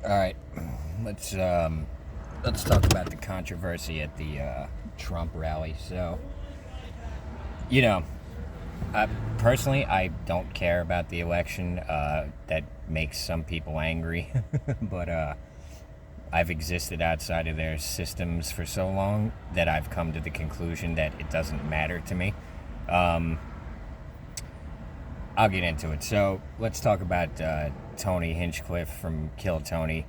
All right, let's talk about the controversy at the Trump rally. So, you know, I, personally, I don't care about the election. That makes some people angry, but I've existed outside of their systems for so long that I've come to the conclusion that it doesn't matter to me. Um, I'll get into it. So let's talk about Tony Hinchcliffe from Kill Tony.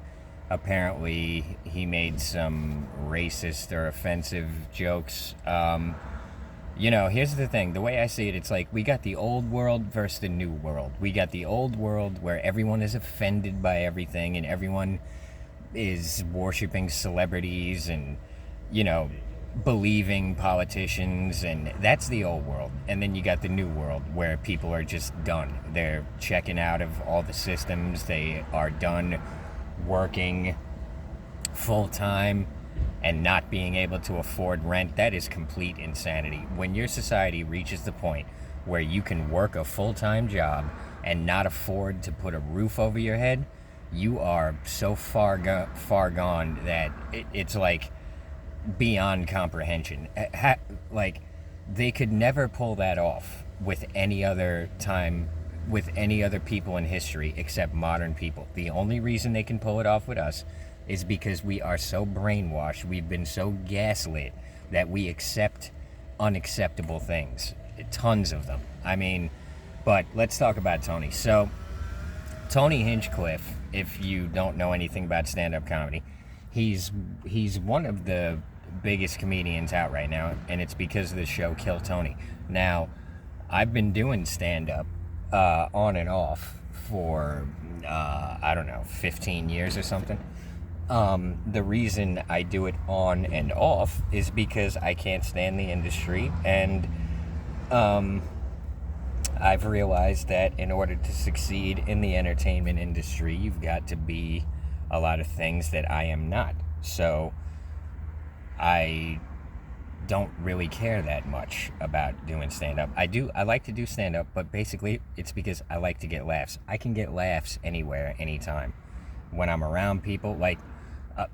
Apparently, he made some racist or offensive jokes. Here's the thing. The way I see it, it's like we got the old world versus the new world. We got the old world where everyone is offended by everything and everyone is worshiping celebrities and, you know, believing politicians, and that's the old world. And then you got the new world where people are just done. They're checking out of all the systems. They are done working full time and not being able to afford rent. That is complete insanity. When your society reaches the point where you can work a full time job and not afford to put a roof over your head, you are so far gone that it's like beyond comprehension. Like, they could never pull that off with any other time, with any other people in history except modern people. The only reason they can pull it off with us is because we are so brainwashed, we've been so gaslit that we accept unacceptable things. Tons of them. I mean, but let's talk about Tony. So, Tony Hinchcliffe, if you don't know anything about stand-up comedy, he's one of the biggest comedians out right now, and it's because of the show Kill Tony. Now, I've been doing stand-up on and off for I don't know, 15 years or something. The reason I do it on and off is because I can't stand the industry, and I've realized that in order to succeed in the entertainment industry, you've got to be a lot of things that I am not. So I don't really care that much about doing stand-up. I like to do stand-up, but basically it's because I like to get laughs. I can get laughs anywhere, anytime. When I'm around people, like,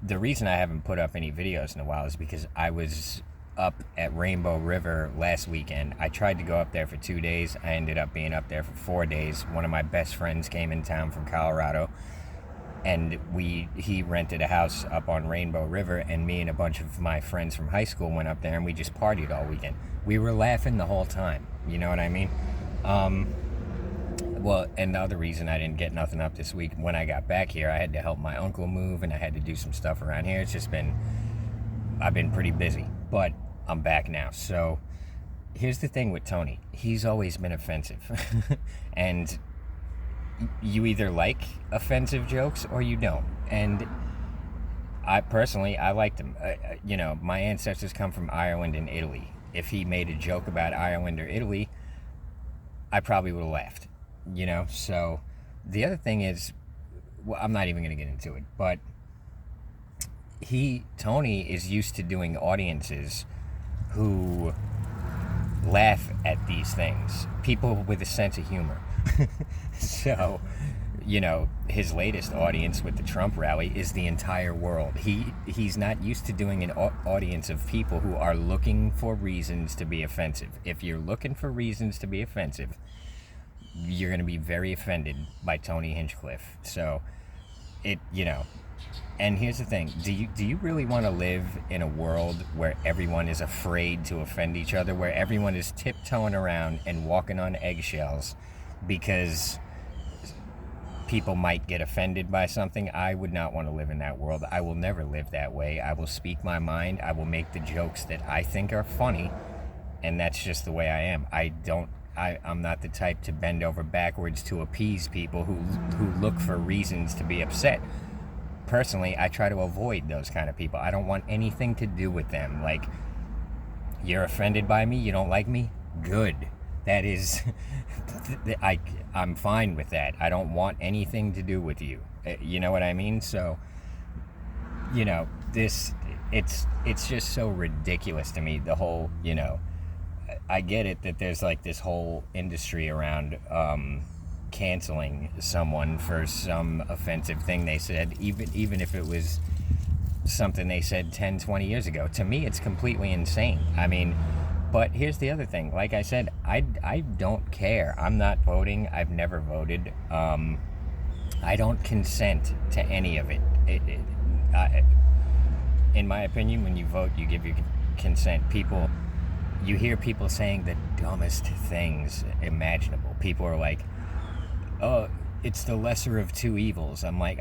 the reason I haven't put up any videos in a while is because I was up at Rainbow River last weekend. I tried to go up there for 2 days. I ended up being up there for 4 days. One of my best friends came in town from Colorado, and he rented a house up on Rainbow River, and me and a bunch of my friends from high school went up there, and we just partied all weekend. We were laughing the whole time. You know what I mean? Well, and the other reason I didn't get nothing up this week, when I got back here, I had to help my uncle move, and I had to do some stuff around here. I've been pretty busy, but I'm back now. So here's the thing with Tony. He's always been offensive. And you either like offensive jokes or you don't. And I liked him. My ancestors come from Ireland and Italy. If he made a joke about Ireland or Italy, I probably would have laughed. So the other thing is, well, I'm not even going to get into it, but Tony is used to doing audiences who laugh at these things, people with a sense of humor. So, his latest audience with the Trump rally is the entire world. He's not used to doing an audience of people who are looking for reasons to be offensive. If you're looking for reasons to be offensive, you're going to be very offended by Tony Hinchcliffe. So, and here's the thing. Do you really want to live in a world where everyone is afraid to offend each other, where everyone is tiptoeing around and walking on eggshells because people might get offended by something? I would not want to live in that world. I will never live that way. I will speak my mind. I will make the jokes that I think are funny, and that's just the way I am. I'm not the type to bend over backwards to appease people who look for reasons to be upset. Personally, I try to avoid those kind of people. I don't want anything to do with them. Like, you're offended by me, you don't like me? Good. That is, I'm fine with that. I don't want anything to do with you. You know what I mean? So, it's just so ridiculous to me, the whole, I get it that there's like this whole industry around canceling someone for some offensive thing they said, even if it was something they said 10, 20 years ago. To me, it's completely insane. I mean, but here's the other thing. Like I said, I don't care. I'm not voting. I've never voted. I don't consent to any of it. In my opinion, when you vote, you give your consent. You hear people saying the dumbest things imaginable. People are like, oh, it's the lesser of two evils. I'm like,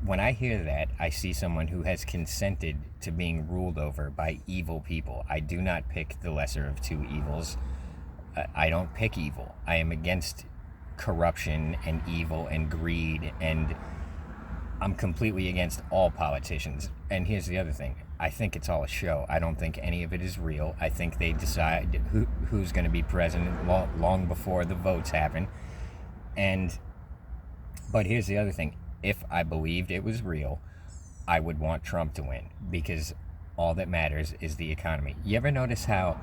when I hear that, I see someone who has consented to being ruled over by evil people. I do not pick the lesser of two evils. I don't pick evil. I am against corruption and evil and greed, and I'm completely against all politicians. And here's the other thing. I think it's all a show. I don't think any of it is real. I think they decide who's going to be president long before the votes happen. But here's the other thing. If I believed it was real, I would want Trump to win, because all that matters is the economy. You ever notice how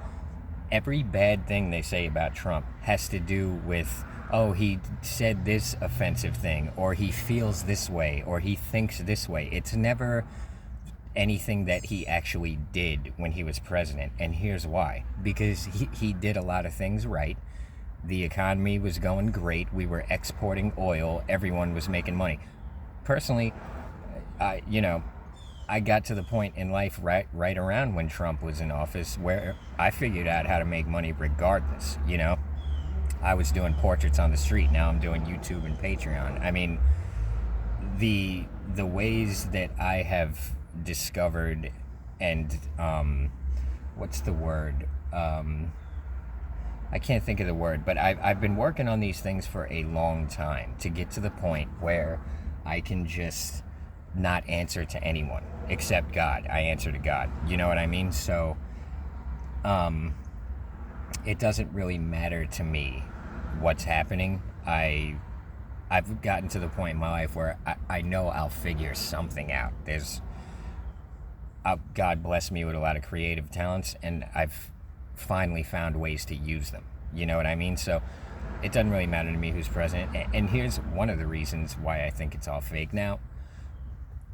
every bad thing they say about Trump has to do with, oh, he said this offensive thing, or he feels this way, or he thinks this way. It's never anything that he actually did when he was president. And here's why. Because he did a lot of things right. The economy was going great. We were exporting oil. Everyone was making money. Personally, I got to the point in life right around when Trump was in office where I figured out how to make money regardless. I was doing portraits on the street. Now I'm doing YouTube and Patreon. I mean, the ways that I have discovered and what's the word? I can't think of the word, but I've been working on these things for a long time to get to the point where I can just not answer to anyone except God. I answer to God. You know what I mean? So it doesn't really matter to me what's happening. I've gotten to the point in my life where I know I'll figure something out. God bless me with a lot of creative talents, and I've finally found ways to use them. You know what I mean? So it doesn't really matter to me who's president. And here's one of the reasons why I think it's all fake. Now,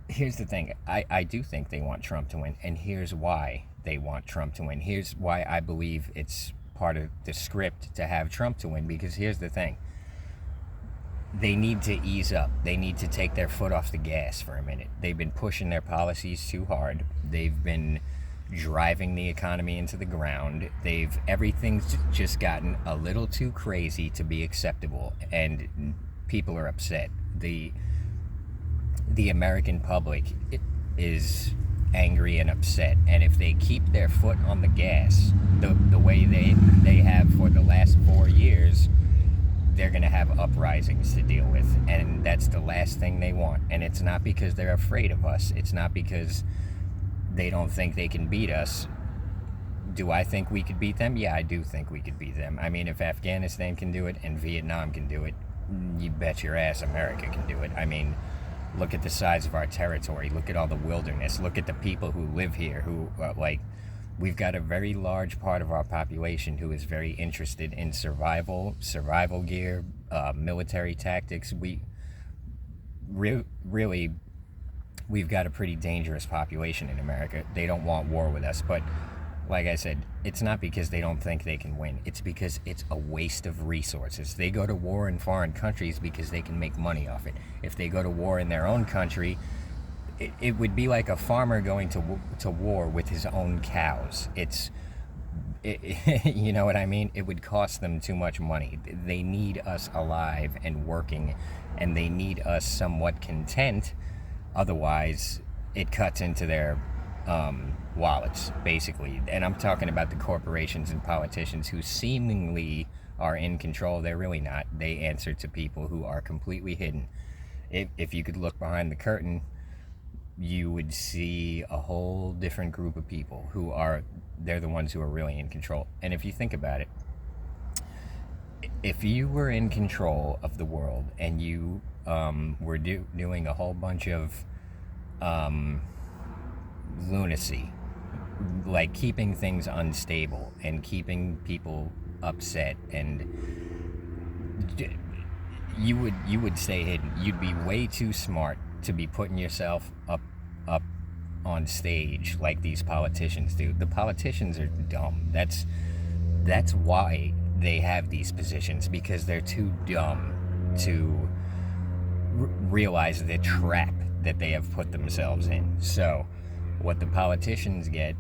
here's the thing. I do think they want Trump to win, and here's why they want Trump to win. Here's why I believe it's part of the script to have Trump to win, because here's the thing. They need to ease up. They need to take their foot off the gas for a minute. They've been pushing their policies too hard. They've been driving the economy into the ground. Everything's just gotten a little too crazy to be acceptable, and people are upset. The American public is angry and upset, and if they keep their foot on the gas the way they have for the last 4 years, they're going to have uprisings to deal with, and that's the last thing they want. And it's not because they're afraid of us. It's not because they don't think they can beat us. Do I think we could beat them? Yeah, I do think we could beat them. I mean, if Afghanistan can do it and Vietnam can do it, you bet your ass America can do it. I mean, look at the size of our territory. Look at all the wilderness. Look at the people who live here who, we've got a very large part of our population who is very interested in survival gear, military tactics. We've got a pretty dangerous population in America. They don't want war with us, but like I said, it's not because they don't think they can win. It's because it's a waste of resources. They go to war in foreign countries because they can make money off it. If they go to war in their own country, it would be like a farmer going to war with his own cows. You know what I mean? It would cost them too much money. They need us alive and working, and they need us somewhat content. Otherwise, it cuts into their wallets, basically. And I'm talking about the corporations and politicians who seemingly are in control. They're really not. They answer to people who are completely hidden. If you could look behind the curtain, you would see a whole different group of people they're the ones who are really in control. And if you think about it, if you were in control of the world and you were doing a whole bunch of lunacy, like keeping things unstable and keeping people upset, and you would stay hidden. You'd be way too smart to be putting yourself up on stage like these politicians do. The politicians are dumb. That's why they have these positions, because they're too dumb to realize the trap that they have put themselves in. So what the politicians get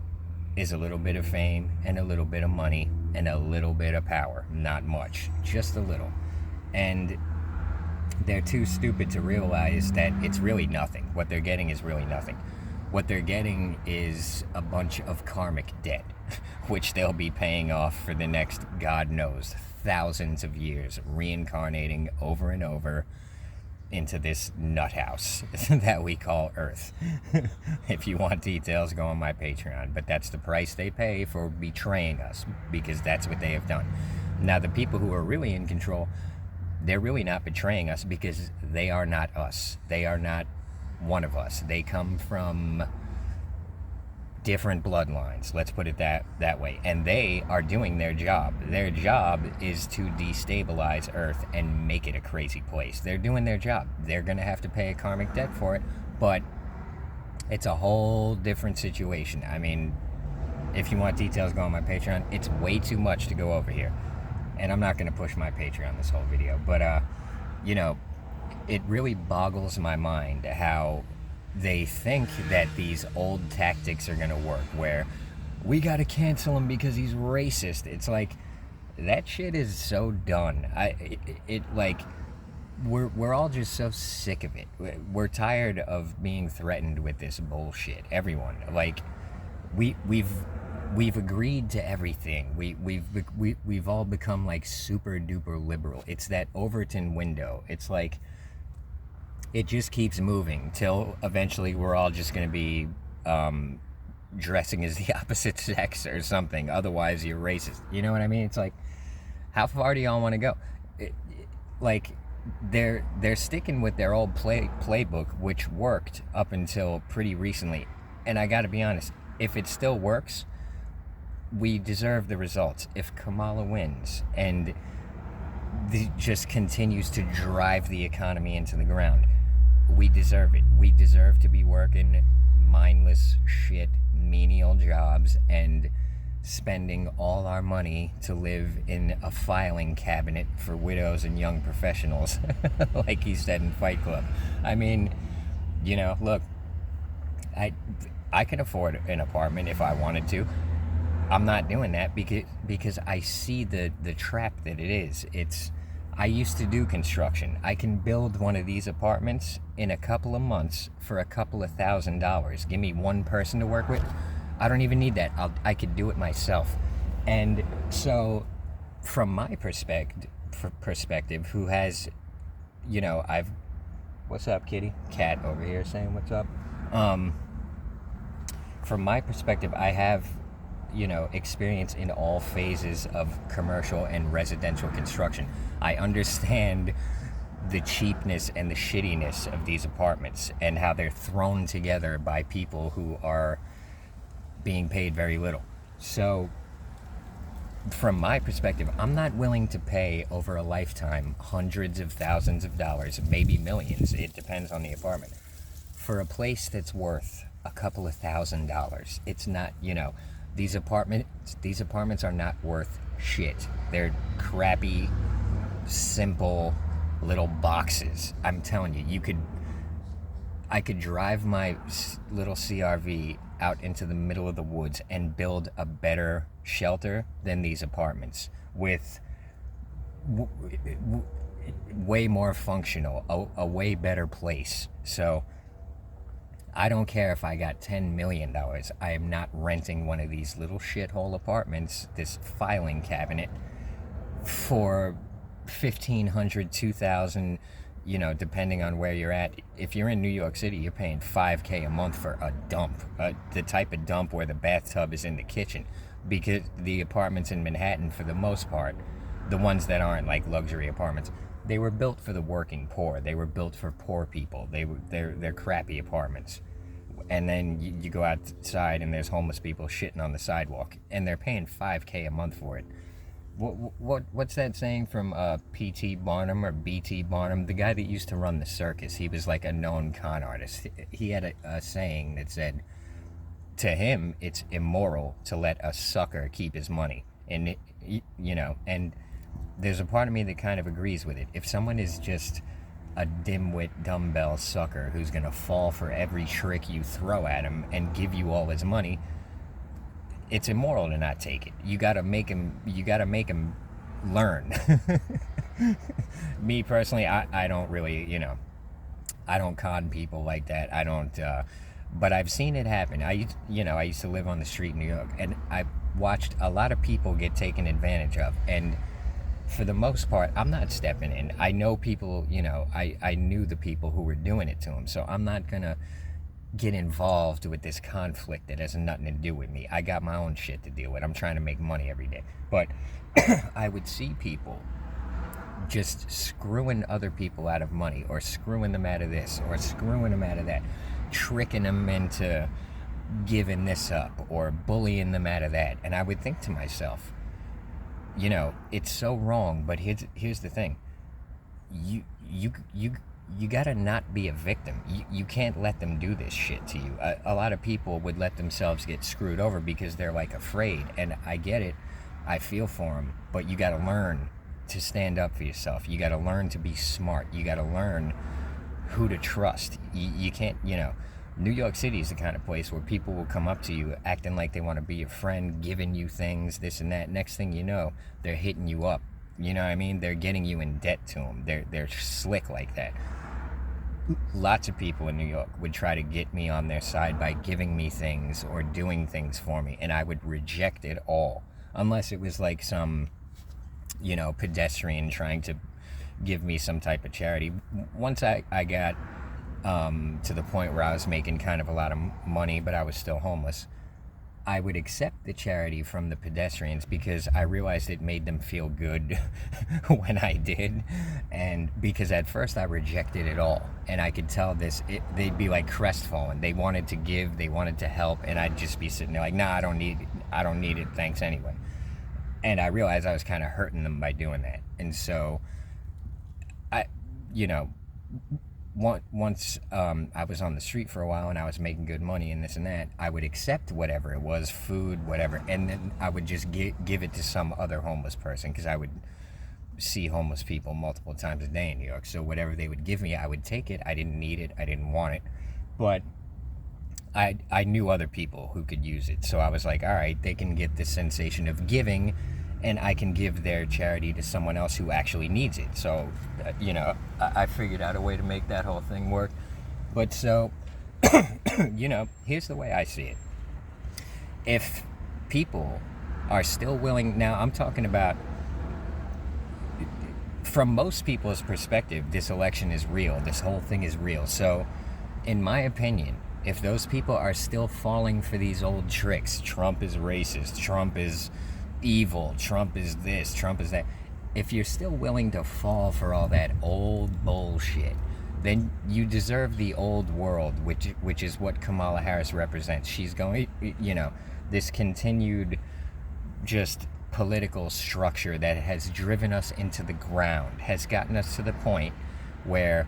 is a little bit of fame and a little bit of money and a little bit of power. Not much, just a little. And they're too stupid to realize that it's really nothing. What they're getting is really nothing. What they're getting is a bunch of karmic debt, which they'll be paying off for the next, God knows, thousands of years, reincarnating over and over into this nut house that we call Earth. If you want details, go on my Patreon. But that's the price they pay for betraying us, because that's what they have done. Now, the people who are really in control, they're really not betraying us, because they are not us. They are not one of us. They come from different bloodlines, let's put it that way, and they are doing their job. Their job is to destabilize Earth and make it a crazy place. They're doing their job. They're gonna have to pay a karmic debt for it, but it's a whole different situation. I mean, if you want details, go on my Patreon. It's way too much to go over here, and I'm not gonna push my Patreon this whole video, but it really boggles my mind how they think that these old tactics are going to work, where we got to cancel him because he's racist. It's like, that shit is so done. We're all just so sick of it. We're tired of being threatened with this bullshit. Everyone, like, we've agreed to everything. We've all become like super duper liberal. It's that Overton window. It's like, it just keeps moving till eventually we're all just going to be dressing as the opposite sex or something. Otherwise, you're racist. You know what I mean? It's like, how far do y'all want to go? Like, they're sticking with their old playbook, which worked up until pretty recently. And I got to be honest, if it still works, we deserve the results. If Kamala wins and just continues to drive the economy into the ground, we deserve it. We deserve to be working mindless shit, menial jobs, and spending all our money to live in a filing cabinet for widows and young professionals, like he said in Fight Club. I mean, look, I can afford an apartment if I wanted to. I'm not doing that because I see the trap that it is. I used to do construction. I can build one of these apartments in a couple of months for a couple of $1,000s. Give me one person to work with. I don't even need that. I could do it myself. And so, from my perspective, who has, what's up, kitty? Cat over here saying what's up. From my perspective, I have experience in all phases of commercial and residential construction. I understand the cheapness and the shittiness of these apartments and how they're thrown together by people who are being paid very little. So, from my perspective, I'm not willing to pay over a lifetime hundreds of thousands of dollars, maybe millions, it depends on the apartment, for a place that's worth a couple of $1,000s. It's not, these apartments are not worth shit. They're crappy, simple little boxes. I'm telling you, I could drive my little CRV out into the middle of the woods and build a better shelter than these apartments, with way more functional, a way better place. So I don't care if I got $10 million. I am not renting one of these little shithole apartments, this filing cabinet, for $1,500, $2,000, depending on where you're at. If you're in New York City, you're paying $5,000 a month for a dump, the type of dump where the bathtub is in the kitchen, because the apartments in Manhattan, for the most part, the ones that aren't like luxury apartments, they were built for the working poor. They were built for poor people. They're crappy apartments. And then you go outside and there's homeless people shitting on the sidewalk, and they're paying $5,000 a month for it. What's that saying from P.T. Barnum or B.T. Barnum, the guy that used to run the circus? He was like a known con artist. He had a saying that said, to him, it's immoral to let a sucker keep his money. And, and there's a part of me that kind of agrees with it. If someone is just a dimwit dumbbell sucker who's going to fall for every trick you throw at him and give you all his money, it's immoral to not take it. You got to make him learn. Me personally, I don't really, I don't con people like that. I don't, but I've seen it happen. I used to live on the street in New York, and I watched a lot of people get taken advantage of. And for the most part, I'm not stepping in. I know people, I knew the people who were doing it to them. So I'm not going to get involved with this conflict that has nothing to do with me. I got my own shit to deal with. I'm trying to make money every day. But I would see people just screwing other people out of money, or screwing them out of this, or screwing them out of that, tricking them into giving this up, or bullying them out of that. And I would think to myself, it's so wrong. But here's the thing: you gotta not be a victim. You can't let them do this shit to you. A lot of people would let themselves get screwed over because they're like afraid, and I get it. I feel for them, but you gotta learn to stand up for yourself. You gotta learn to be smart. You gotta learn who to trust. You can't, New York City is the kind of place where people will come up to you acting like they want to be your friend, giving you things, this and that. Next thing you know, they're hitting you up. You know what I mean? They're getting you in debt to them. They're slick like that. Lots of people in New York would try to get me on their side by giving me things or doing things for me, and I would reject it all, unless it was like some, pedestrian trying to give me some type of charity. Once I got to the point where I was making kind of a lot of money, but I was still homeless, I would accept the charity from the pedestrians because I realized it made them feel good when I did. And because at first I rejected it all, and I could tell they'd be like crestfallen. They wanted to give, they wanted to help, and I'd just be sitting there like, nah, I don't need it, thanks anyway. And I realized I was kind of hurting them by doing that. And so once I was on the street for a while and I was making good money and this and that, I would accept whatever it was, food, whatever, and then I would just give it to some other homeless person, because I would see homeless people multiple times a day in New York. So whatever they would give me, I would take it. I didn't need it. I didn't want it. But I knew other people who could use it. So I was like, all right, they can get this sensation of giving, and I can give their charity to someone else who actually needs it. So, I figured out a way to make that whole thing work. But so, here's the way I see it. If people are still willing, now I'm talking about, from most people's perspective, this election is real. This whole thing is real. So, in my opinion, if those people are still falling for these old tricks, Trump is racist, Trump is evil, Trump is this, Trump is that, if you're still willing to fall for all that old bullshit, then you deserve the old world, which is what Kamala Harris represents. She's going, this continued just political structure that has driven us into the ground, has gotten us to the point where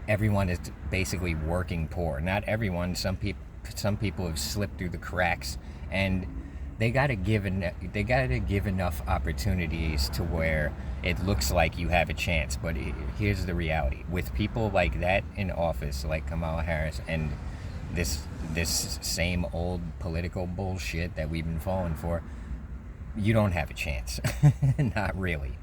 everyone is basically working poor. Not everyone. Some people have slipped through the cracks, and they gotta give enough opportunities to where it looks like you have a chance. But here's the reality: with people like that in office, like Kamala Harris, and this same old political bullshit that we've been falling for, you don't have a chance. Not really.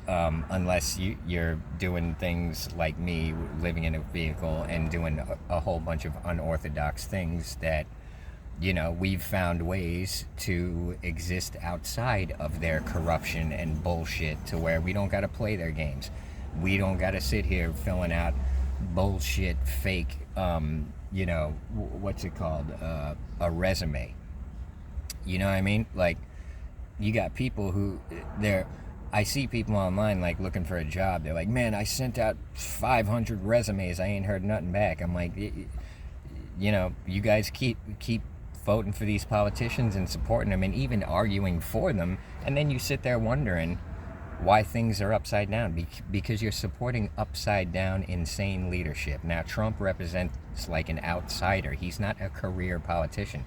Unless you're doing things like me, living in a vehicle and doing a whole bunch of unorthodox things that, we've found ways to exist outside of their corruption and bullshit, to where we don't got to play their games. We don't got to sit here filling out bullshit, fake, what's it called? A resume. You know what I mean? Like, you got people who, I see people online, like, looking for a job. They're like, man, I sent out 500 resumes. I ain't heard nothing back. I'm like, you guys keep voting for these politicians and supporting them and even arguing for them, and then you sit there wondering why things are upside down, because you're supporting upside down insane leadership. Now, Trump represents like an outsider. He's not a career politician.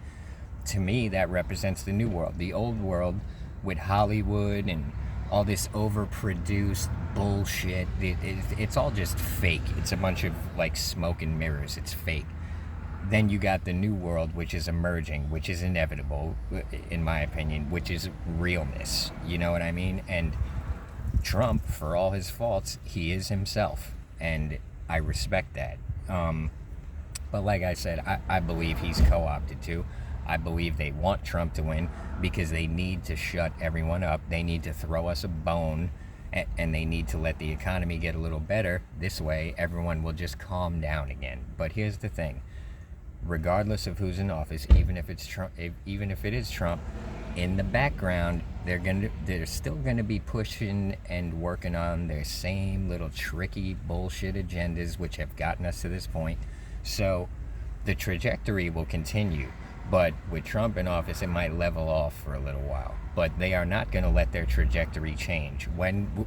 To me, that represents the new world. The old world with Hollywood and all this overproduced bullshit, it's all just fake. It's a bunch of like smoke and mirrors. It's fake. Then you got the new world, which is emerging, which is inevitable, in my opinion, which is realness. You know what I mean? And Trump, for all his faults, he is himself, and I respect that. But like I said, I believe he's co-opted too. I believe they want Trump to win because they need to shut everyone up. They need to throw us a bone, and they need to let the economy get a little better. This way, everyone will just calm down again. But here's the thing. Regardless of who's in office, even if it's Trump, even if it is Trump, in the background, they're still gonna be pushing and working on their same little tricky bullshit agendas, which have gotten us to this point. So the trajectory will continue, but with Trump in office, it might level off for a little while. But they are not gonna let their trajectory change. When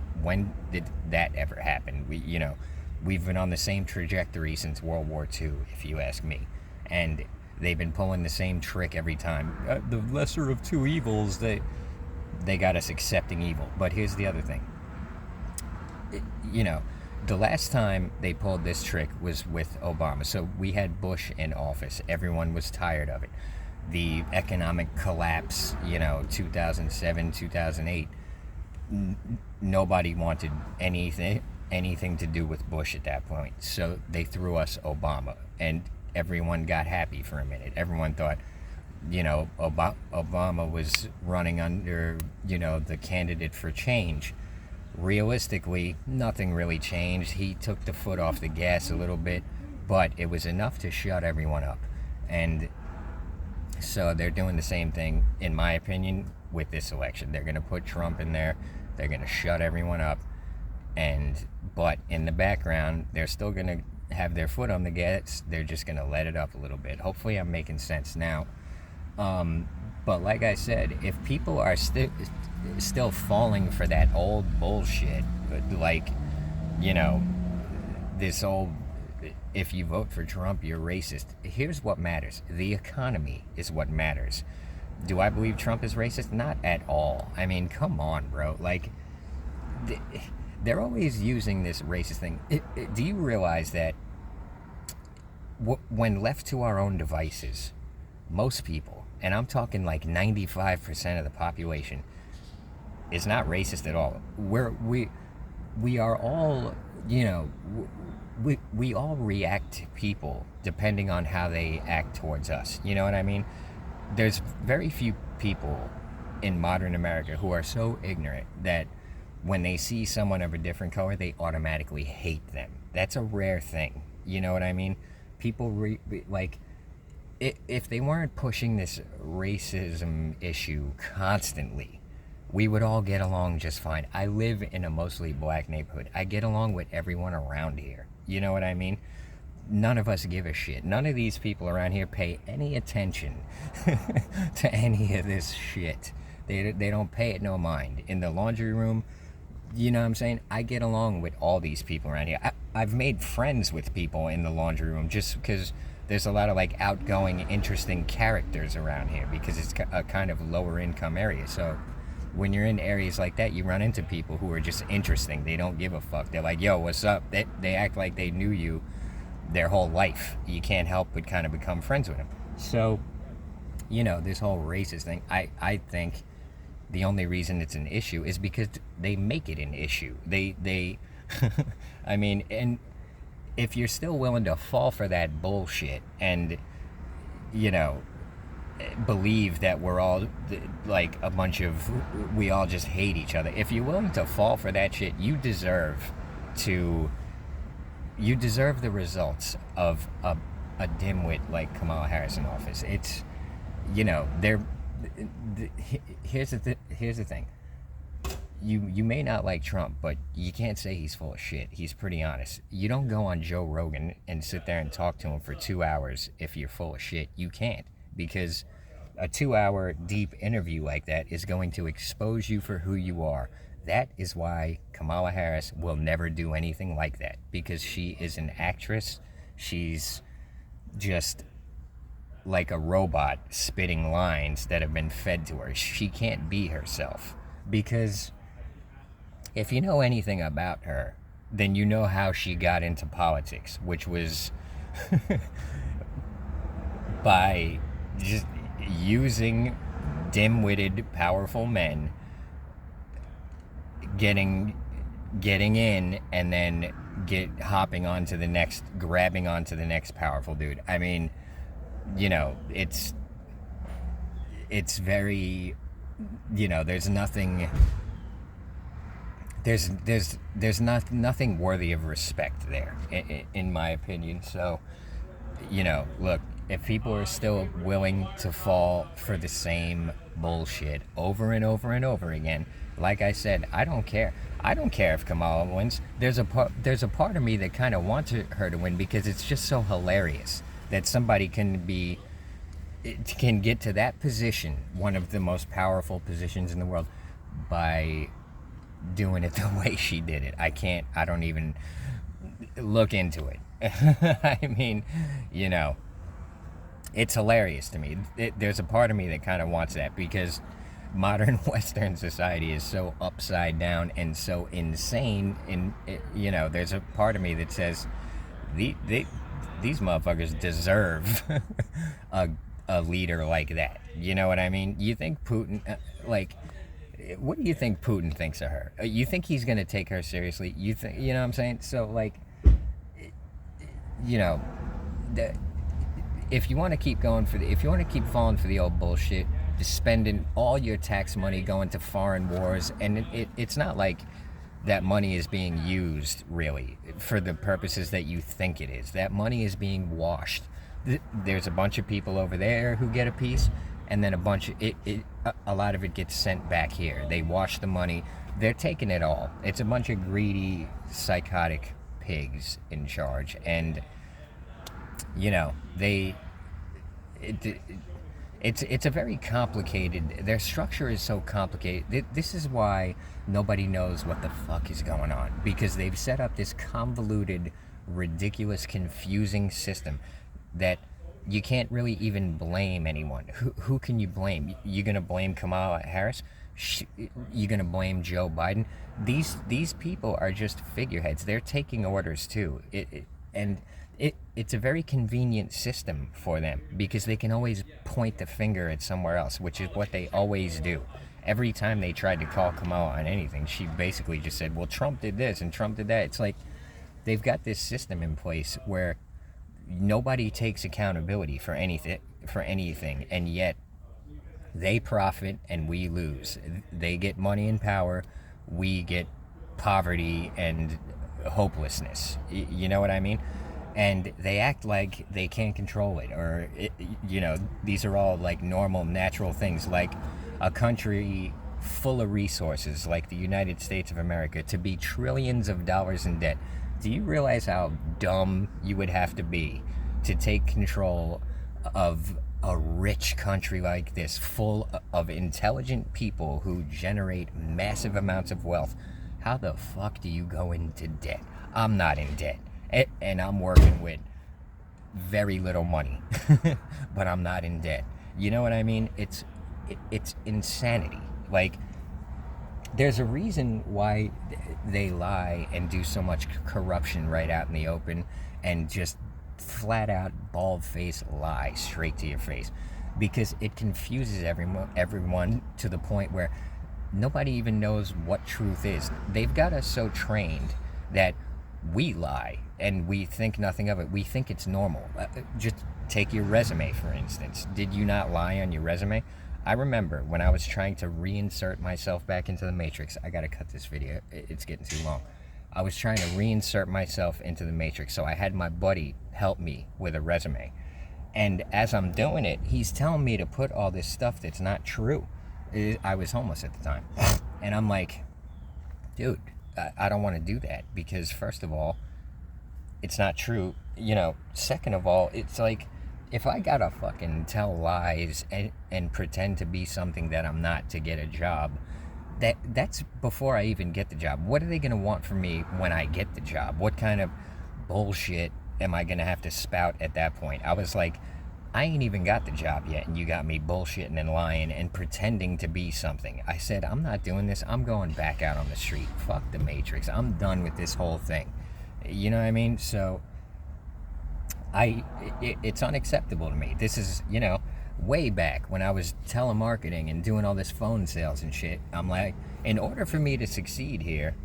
did that ever happen? We've been on the same trajectory since World War II, if you ask me, and they've been pulling the same trick every time. The lesser of two evils, they got us accepting evil. But here's the other thing. The last time they pulled this trick was with Obama. So we had Bush in office. Everyone was tired of it. The economic collapse, 2007, 2008, nobody wanted anything to do with Bush at that point. So they threw us Obama, and everyone got happy for a minute. Everyone thought, Obama was running under, the candidate for change. Realistically, nothing really changed. He took the foot off the gas a little bit, but it was enough to shut everyone up. And so they're doing the same thing, in my opinion, with this election. They're going to put Trump in there. They're going to shut everyone up. But in the background, they're still going to have their foot on the gas. They're just going to let it up a little bit. Hopefully I'm making sense now. But like I said, if people are still falling for that old bullshit, like, this old, if you vote for Trump, you're racist. Here's what matters. The economy is what matters. Do I believe Trump is racist? Not at all. I mean, come on, bro. Like, they're always using this racist thing. Do you realize that when left to our own devices, most people, and I'm talking like 95% of the population, is not racist at all. We are all, we all react to people depending on how they act towards us. You know what I mean? There's very few people in modern America who are so ignorant that when they see someone of a different color, they automatically hate them. That's a rare thing. You know what I mean? People if they weren't pushing this racism issue constantly, we would all get along just fine. I live in a mostly black neighborhood. I get along with everyone around here. You know what I mean? None of us give a shit. None of these people around here pay any attention to any of this shit. They don't pay it no mind. In the laundry room, you know what I'm saying? I get along with all these people around here. I've made friends with people in the laundry room just because there's a lot of like outgoing, interesting characters around here because it's a kind of lower income area. So when you're in areas like that, you run into people who are just interesting. They don't give a fuck. They're like, yo, what's up? They act like they knew you their whole life. You can't help but kind of become friends with them. So, this whole racist thing, I think the only reason it's an issue is because they make it an issue. They I mean, and if you're still willing to fall for that bullshit and, believe that we're all like a bunch of, we all just hate each other. If you're willing to fall for that shit, you deserve the results of a dimwit like Kamala Harris in office. It's, here's the thing. You may not like Trump, but you can't say he's full of shit. He's pretty honest. You don't go on Joe Rogan and sit there and talk to him for 2 hours if you're full of shit. You can't, because A 2-hour deep interview like that is going to expose you for who you are. That is why Kamala Harris will never do anything like that, because she is an actress. She's just like a robot spitting lines that have been fed to her. She can't be herself, because if you know anything about her, then you know how she got into politics, which was by just using dim-witted, powerful men, getting in, and then hopping onto the next, grabbing onto the next powerful dude. I mean, you know, it's very, you know, there's nothing worthy of respect there, in my opinion. So, you know, look, if people are still willing to fall for the same bullshit over and over and over again, like I said, I don't care. I don't care if Kamala wins. There's a part of me that kind of wants her to win, because it's just so hilarious that somebody can get to that position, one of the most powerful positions in the world, by doing it the way she did it. I don't even look into it. I mean, you know, it's hilarious to me. There's a part of me that kind of wants that, because modern Western society is so upside down and so insane. And, you know, there's a part of me that says these motherfuckers deserve a leader like that. You know what I mean? You think Putin, what do you think Putin thinks of her? You think he's going to take her seriously? You know what I'm saying? So, like, you know, if you want to keep falling for the old bullshit, just spending all your tax money going to foreign wars, and it's not like that money is being used really for the purposes that you think it is. That money is being washed. There's a bunch of people over there who get a piece, and then a lot of it gets sent back here. They wash the money. They're taking it all. It's a bunch of greedy, psychotic pigs in charge, and you know, it's a very complicated, their structure is so complicated. This is why nobody knows what the fuck is going on, because they've set up this convoluted, ridiculous, confusing system that you can't really even blame anyone. Who can you blame? You're gonna blame Kamala Harris? You're gonna blame Joe Biden? These people are just figureheads. They're taking orders too. It's a very convenient system for them, because they can always point the finger at somewhere else, which is what they always do. Every time they tried to call Kamala on anything, she basically just said, well, Trump did this and Trump did that. It's like they've got this system in place where nobody takes accountability for anything, and yet they profit and we lose. They get money and power, we get poverty and hopelessness. You know what I mean? And they act like they can't control it, or you know, these are all like normal, natural things, like a country full of resources like the United States of America to be trillions of dollars in debt. Do you realize how dumb you would have to be to take control of a rich country like this, full of intelligent people who generate massive amounts of wealth? How the fuck do you go into debt? I'm not in debt, and I'm working with very little money, but I'm not in debt. You know what I mean? It's insanity. Like, there's a reason why they lie and do so much corruption right out in the open, and just flat out bald face lie straight to your face, because it confuses everyone to the point where nobody even knows what truth is. They've got us so trained that we lie and we think nothing of it. We think it's normal. Just take your resume, for instance. Did you not lie on your resume? I remember when I was trying to reinsert myself back into the Matrix. I gotta cut this video, it's getting too long. I was trying to reinsert myself into the Matrix, so I had my buddy help me with a resume. And as I'm doing it, he's telling me to put all this stuff that's not true. I was homeless at the time. And I'm like, dude, I don't want to do that, because first of all, it's not true. You know, second of all, it's like, if I gotta fucking tell lies and pretend to be something that I'm not to get a job, that's before I even get the job. What are they gonna want from me when I get the job? What kind of bullshit am I gonna have to spout at that point? I was like, I ain't even got the job yet, and you got me bullshitting and lying and pretending to be something. I said, I'm not doing this. I'm going back out on the street. Fuck the Matrix. I'm done with this whole thing. You know what I mean? So it's unacceptable to me. This is, way back when I was telemarketing and doing all this phone sales and shit. I'm like, in order for me to succeed here,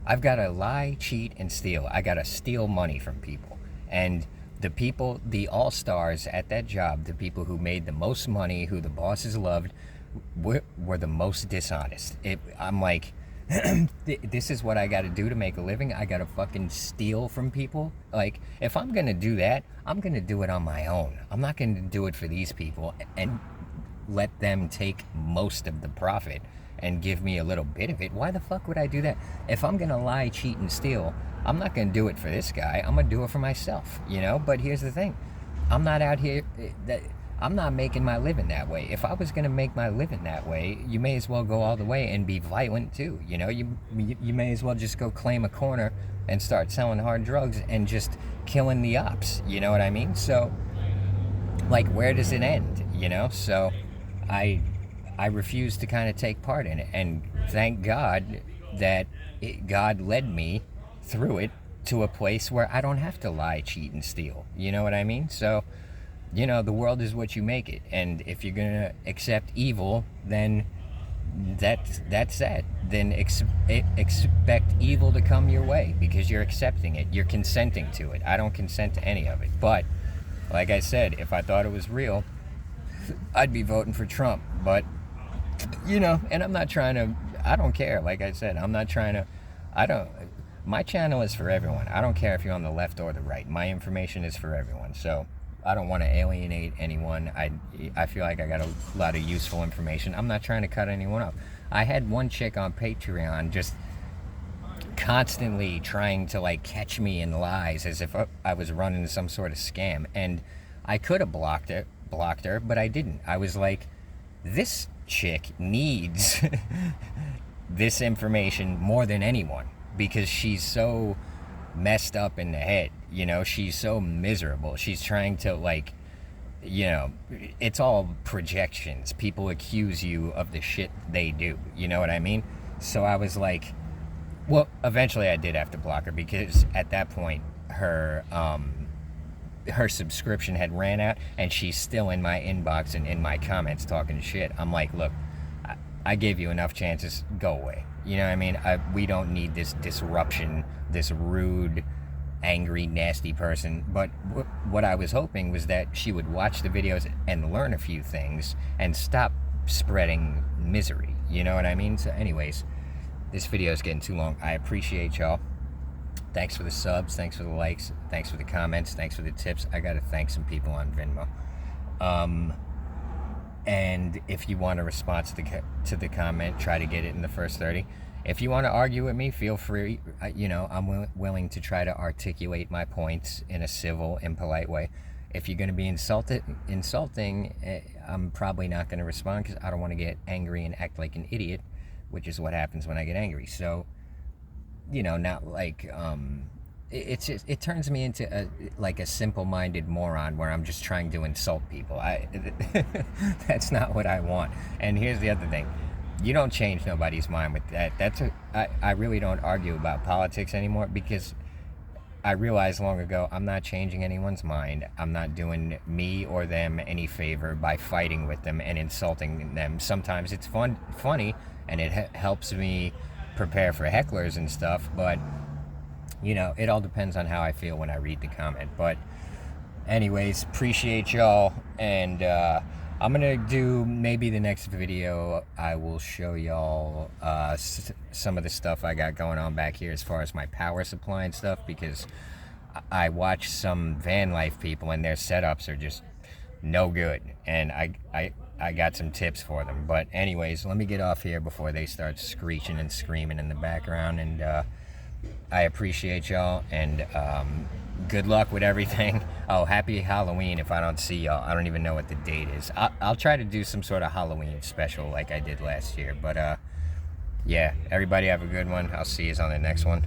I've got to lie, cheat, and steal. I got to steal money from people. And the people, the all-stars at that job, the people who made the most money, who the bosses loved, were the most dishonest. I'm like, this is what I got to do to make a living. I got to fucking steal from people. Like, if I'm going to do that, I'm going to do it on my own. I'm not going to do it for these people and let them take most of the profit and give me a little bit of it. Why the fuck would I do that? If I'm going to lie, cheat, and steal, I'm not going to do it for this guy. I'm going to do it for myself, But here's the thing. I'm not out here... I'm not making my living that way. If I was going to make my living that way, you may as well go all the way and be violent too. You may as well just go claim a corner and start selling hard drugs and just killing the ops. You know what I mean? So, like, where does it end? So I refuse to kind of take part in it. And thank God that God led me through it to a place where I don't have to lie, cheat, and steal. You know what I mean? So... the world is what you make it, and if you're gonna accept evil, then that's that. Then expect evil to come your way because you're accepting it, you're consenting to it. I don't consent to any of it, but like I said, if I thought it was real, I'd be voting for Trump. But and I'm not trying to. I don't care. Like I said, I'm not trying to. My channel is for everyone. I don't care if you're on the left or the right. My information is for everyone. So. I don't want to alienate anyone. I feel like I got a lot of useful information. I'm not trying to cut anyone off. I had one chick on Patreon just constantly trying to catch me in lies as if I was running some sort of scam. And I could have blocked her, but I didn't. I was like, this chick needs this information more than anyone because she's so messed up in the head. She's so miserable. She's trying to it's all projections. People accuse you of the shit they do. You know what I mean? So I was like, well, eventually I did have to block her because at that point her subscription had ran out and she's still in my inbox and in my comments talking shit. I'm like, look, I gave you enough chances. Go away. You know what I mean? We don't need this disruption, this rude, angry, nasty person. But what I was hoping was that she would watch the videos and learn a few things and stop spreading misery. You know what I mean? So anyways, this video is getting too long. I appreciate y'all. Thanks for the subs. Thanks for the likes. Thanks for the comments. Thanks for the tips. I got to thank some people on Venmo. And if you want a response to the comment, try to get it in the first 30. If you want to argue with me, feel free. I'm willing to try to articulate my points in a civil and polite way. If you're going to be insulting, I'm probably not going to respond because I don't want to get angry and act like an idiot, which is what happens when I get angry. So, not like... it turns me into a simple-minded moron where I'm just trying to insult people. That's not what I want. And here's the other thing. You don't change nobody's mind with that. I really don't argue about politics anymore because I realized long ago I'm not changing anyone's mind. I'm not doing me or them any favor by fighting with them and insulting them. Sometimes it's funny, and it helps me prepare for hecklers and stuff, but... it all depends on how I feel when I read the comment. But anyways, appreciate y'all. And I'm going to do maybe the next video. I will show y'all some of the stuff I got going on back here as far as my power supply and stuff. Because I watch some van life people and their setups are just no good. And I got some tips for them. But anyways, let me get off here before they start screeching and screaming in the background. And... I appreciate y'all, and good luck with everything. Oh, happy Halloween if I don't see y'all. I don't even know what the date is. I'll try to do some sort of Halloween special like I did last year. But, yeah, everybody have a good one. I'll see you on the next one.